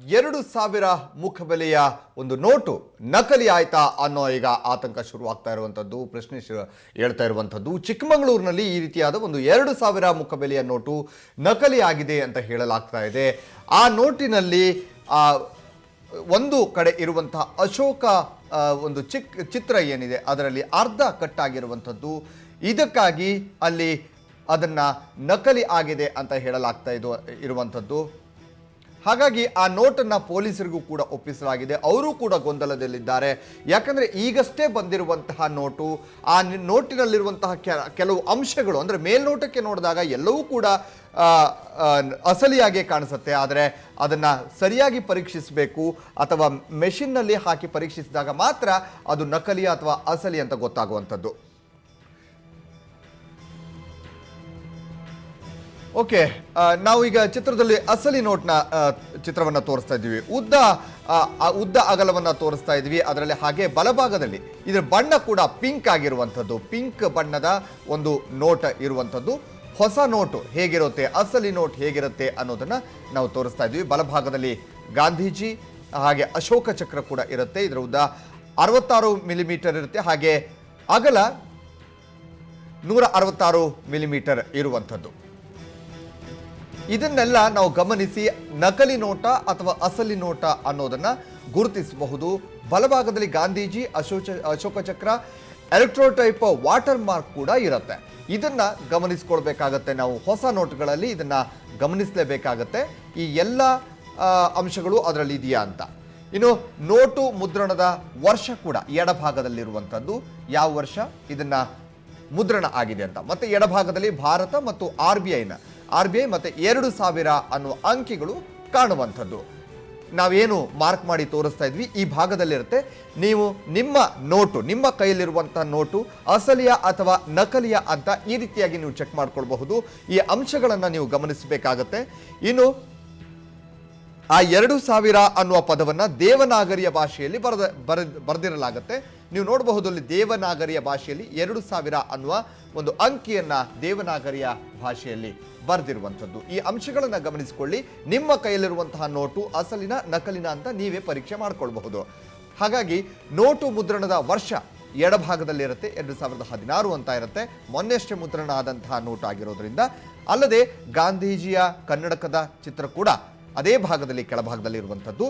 2,000 ಮುಖಬೆಲೆಯ ಒಂದು ನೋಟು ನಕಲಿ ಆಯ್ತಾ ಅನ್ನೋ ಈಗ ಆತಂಕ ಶುರುವಾಗ್ತಾ ಇರುವಂಥದ್ದು, ಪ್ರಶ್ನೆ ಹೇಳ್ತಾ ಇರುವಂಥದ್ದು. ಚಿಕ್ಕಮಗಳೂರಿನಲ್ಲಿ ಈ ರೀತಿಯಾದ ಒಂದು 2,000 ಮುಖಬೆಲೆಯ ನೋಟು ನಕಲಿ ಆಗಿದೆ ಅಂತ ಹೇಳಲಾಗ್ತಾ ಇದೆ. ಆ ನೋಟಿನಲ್ಲಿ ಒಂದು ಕಡೆ ಇರುವಂತಹ ಅಶೋಕ ಒಂದು ಚಿತ್ರ ಏನಿದೆ ಅದರಲ್ಲಿ ಅರ್ಧ ಕಟ್ಟಾಗಿರುವಂಥದ್ದು. ಇದಕ್ಕಾಗಿ ಅಲ್ಲಿ ಅದನ್ನು ನಕಲಿ ಆಗಿದೆ ಅಂತ ಹೇಳಲಾಗ್ತಾ ಇರುವಂಥದ್ದು. ಹಾಗಾಗಿ ಆ ನೋಟನ್ನು ಪೊಲೀಸರಿಗೂ ಕೂಡ ಒಪ್ಪಿಸಲಾಗಿದೆ. ಅವರು ಕೂಡ ಗೊಂದಲದಲ್ಲಿದ್ದಾರೆ. ಯಾಕಂದರೆ ಈಗಷ್ಟೇ ಬಂದಿರುವಂತಹ ನೋಟು, ಆ ನೋಟಿನಲ್ಲಿರುವಂತಹ ಕೆಲವು ಅಂಶಗಳು ಅಂದರೆ ಮೇಲ್ನೋಟಕ್ಕೆ ನೋಡಿದಾಗ ಎಲ್ಲವೂ ಕೂಡ ಅಸಲಿಯಾಗಿ ಕಾಣಿಸುತ್ತೆ. ಆದರೆ ಅದನ್ನು ಸರಿಯಾಗಿ ಪರೀಕ್ಷಿಸಬೇಕು ಅಥವಾ ಮೆಷಿನ್ನಲ್ಲಿ ಹಾಕಿ ಪರೀಕ್ಷಿಸಿದಾಗ ಮಾತ್ರ ಅದು ನಕಲಿ ಅಥವಾ ಅಸಲಿ ಅಂತ ಗೊತ್ತಾಗುವಂಥದ್ದು. ಓಕೆ, ನಾವು ಈಗ ಚಿತ್ರದಲ್ಲಿ ಅಸಲಿ ನೋಟ್ನ ಚಿತ್ರವನ್ನು ತೋರಿಸ್ತಾ ಇದ್ದೀವಿ. ಉದ್ದ ಅಗಲವನ್ನು ತೋರಿಸ್ತಾ ಇದ್ವಿ. ಅದರಲ್ಲಿ ಹಾಗೆ ಬಲಭಾಗದಲ್ಲಿ ಇದರ ಬಣ್ಣ ಕೂಡ ಪಿಂಕ್ ಆಗಿರುವಂಥದ್ದು, ಪಿಂಕ್ ಬಣ್ಣದ ಒಂದು ನೋಟ್ ಇರುವಂಥದ್ದು. ಹೊಸ ನೋಟು ಹೇಗಿರುತ್ತೆ, ಅಸಲಿ ನೋಟ್ ಹೇಗಿರುತ್ತೆ ಅನ್ನೋದನ್ನು ನಾವು ತೋರಿಸ್ತಾ ಇದ್ವಿ. ಬಲಭಾಗದಲ್ಲಿ ಗಾಂಧೀಜಿ ಹಾಗೆ ಅಶೋಕ ಚಕ್ರ ಕೂಡ ಇರುತ್ತೆ. ಇದರ ಉದ್ದ 66 ಮಿಲಿಮೀಟರ್ ಇರುತ್ತೆ. ಹಾಗೆ ಅಗಲ 166 ಮಿಲಿಮೀಟರ್ ಇರುವಂಥದ್ದು. ಇದನ್ನೆಲ್ಲ ನಾವು ಗಮನಿಸಿ ನಕಲಿ ನೋಟ ಅಥವಾ ಅಸಲಿ ನೋಟ ಅನ್ನೋದನ್ನ ಗುರುತಿಸಬಹುದು. ಬಲಭಾಗದಲ್ಲಿ ಗಾಂಧೀಜಿ, ಅಶೋಕ ಚಕ್ರ, ಎಲೆಕ್ಟ್ರೋಟೈಪ್ ವಾಟರ್ ಮಾರ್ಕ್ ಕೂಡ ಇರುತ್ತೆ. ಇದನ್ನ ಗಮನಿಸ್ಕೊಳ್ಬೇಕಾಗತ್ತೆ. ನಾವು ಹೊಸ ನೋಟ್ಗಳಲ್ಲಿ ಇದನ್ನ ಗಮನಿಸಲೇಬೇಕಾಗತ್ತೆ. ಈ ಎಲ್ಲ ಅಂಶಗಳು ಅದರಲ್ಲಿ ಇದೆಯಾ ಅಂತ. ಇನ್ನು ನೋಟು ಮುದ್ರಣದ ವರ್ಷ ಕೂಡ ಎಡಭಾಗದಲ್ಲಿರುವಂಥದ್ದು, ಯಾವ ವರ್ಷ ಇದನ್ನ ಮುದ್ರಣ ಆಗಿದೆ ಅಂತ. ಮತ್ತೆ ಎಡಭಾಗದಲ್ಲಿ ಭಾರತ ಮತ್ತು RBI ಮತ್ತೆ 2,000 ಅನ್ನುವ ಅಂಕಿಗಳು ಕಾಣುವಂಥದ್ದು. ನಾವೇನು ಮಾರ್ಕ್ ಮಾಡಿ ತೋರಿಸ್ತಾ ಇದ್ವಿ ಈ ಭಾಗದಲ್ಲಿರುತ್ತೆ. ನೀವು ನಿಮ್ಮ ಕೈಯಲ್ಲಿರುವಂತಹ ನೋಟು ಅಸಲಿಯ ಅಥವಾ ನಕಲಿಯ ಅಂತ ಈ ರೀತಿಯಾಗಿ ನೀವು ಚೆಕ್ ಮಾಡ್ಕೊಳ್ಬಹುದು. ಈ ಅಂಶಗಳನ್ನು ನೀವು ಗಮನಿಸಬೇಕಾಗತ್ತೆ. ಇನ್ನು ಆ 2,000 ಅನ್ನುವ ಪದವನ್ನು ದೇವನಾಗರಿಯ ಭಾಷೆಯಲ್ಲಿ ಬರೆದಿರಲಾಗತ್ತೆ. ನೀವು ನೋಡಬಹುದು ಅಲ್ಲಿ ದೇವನಾಗರಿಯ ಭಾಷೆಯಲ್ಲಿ 2,000 ಅನ್ನುವ ಒಂದು ಅಂಕಿಯನ್ನ ದೇವನಾಗರಿಯ ಭಾಷೆಯಲ್ಲಿ ಬರೆದಿರುವಂಥದ್ದು. ಈ ಅಂಶಗಳನ್ನು ಗಮನಿಸಿಕೊಳ್ಳಿ. ನಿಮ್ಮ ಕೈಯಲ್ಲಿರುವಂತಹ ನೋಟು ಅಸಲಿನ ನಕಲಿನ ಅಂತ ನೀವೇ ಪರೀಕ್ಷೆ ಮಾಡಿಕೊಳ್ಬಹುದು. ಹಾಗಾಗಿ ನೋಟು ಮುದ್ರಣದ ವರ್ಷ ಎಡಭಾಗದಲ್ಲಿರುತ್ತೆ, 2016 ಅಂತ ಇರುತ್ತೆ. ಮೊನ್ನೆಷ್ಟೇ ಮುದ್ರಣ ಆದಂತಹ ನೋಟು ಆಗಿರೋದ್ರಿಂದ. ಅಲ್ಲದೆ ಗಾಂಧೀಜಿಯ ಕನ್ನಡಕದ ಚಿತ್ರ ಕೂಡ ಅದೇ ಭಾಗದಲ್ಲಿ ಕೆಳಭಾಗದಲ್ಲಿ ಇರುವಂಥದ್ದು.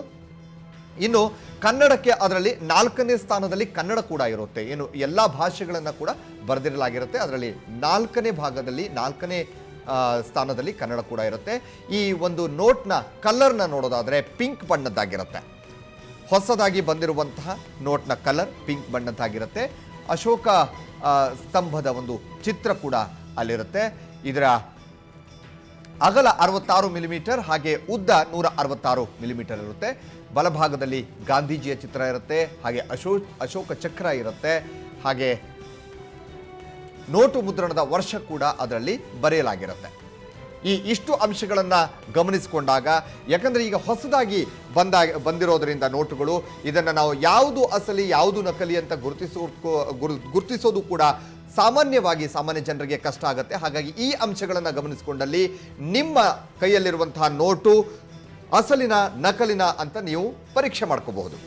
ಇನ್ನು ಕನ್ನಡಕ್ಕೆ ಅದರಲ್ಲಿ 4ನೇ ಸ್ಥಾನದಲ್ಲಿ ಕನ್ನಡ ಕೂಡ ಇರುತ್ತೆ. ಏನು ಎಲ್ಲ ಭಾಷೆಗಳನ್ನು ಕೂಡ ಬರೆದಿರಲಾಗಿರುತ್ತೆ. ಅದರಲ್ಲಿ 4ನೇ ಸ್ಥಾನದಲ್ಲಿ ಕನ್ನಡ ಕೂಡ ಇರುತ್ತೆ. ಈ ಒಂದು ನೋಟ್ನ ಕಲರ್ನ ನೋಡೋದಾದರೆ ಪಿಂಕ್ ಬಣ್ಣದ್ದಾಗಿರುತ್ತೆ. ಹೊಸದಾಗಿ ಬಂದಿರುವಂತಹ ನೋಟ್ನ ಕಲರ್ ಪಿಂಕ್ ಬಣ್ಣದ್ದಾಗಿರುತ್ತೆ. ಅಶೋಕ ಸ್ತಂಭದ ಒಂದು ಚಿತ್ರ ಕೂಡ ಅಲ್ಲಿರುತ್ತೆ. ಇದರ ಅಗಲ 66 ಮಿಲಿಮೀಟರ್ ಹಾಗೆ ಉದ್ದ 166 ಮಿಲಿಮೀಟರ್ ಇರುತ್ತೆ. ಬಲಭಾಗದಲ್ಲಿ ಗಾಂಧೀಜಿಯ ಚಿತ್ರ ಇರುತ್ತೆ. ಹಾಗೆ ಅಶೋಕ ಚಕ್ರ ಇರುತ್ತೆ. ಹಾಗೆ ನೋಟು ಮುದ್ರಣದ ವರ್ಷ ಕೂಡ ಅದರಲ್ಲಿ ಬರೆಯಲಾಗಿರುತ್ತೆ. ಇಷ್ಟು ಅಂಶಗಳನ್ನು ಗಮನಿಸಿಕೊಂಡಾಗ, ಯಾಕಂದರೆ ಈಗ ಹೊಸದಾಗಿ ಬಂದಿರೋದ್ರಿಂದ ನೋಟುಗಳು, ಇದನ್ನು ನಾವು ಯಾವುದು ಅಸಲಿ ಯಾವುದು ನಕಲಿ ಅಂತ ಗುರುತಿಸೋದು ಕೂಡ ಸಾಮಾನ್ಯ ಜನರಿಗೆ ಕಷ್ಟ ಆಗುತ್ತೆ. ಹಾಗಾಗಿ ಈ ಅಂಶಗಳನ್ನು ಗಮನಿಸಿಕೊಂಡಲ್ಲಿ ನಿಮ್ಮ ಕೈಯಲ್ಲಿರುವಂತಹ ನೋಟು ಅಸಲಿನ ನಕಲಿನ ಅಂತ ನೀವು ಪರೀಕ್ಷೆ ಮಾಡ್ಕೋಬಹುದು.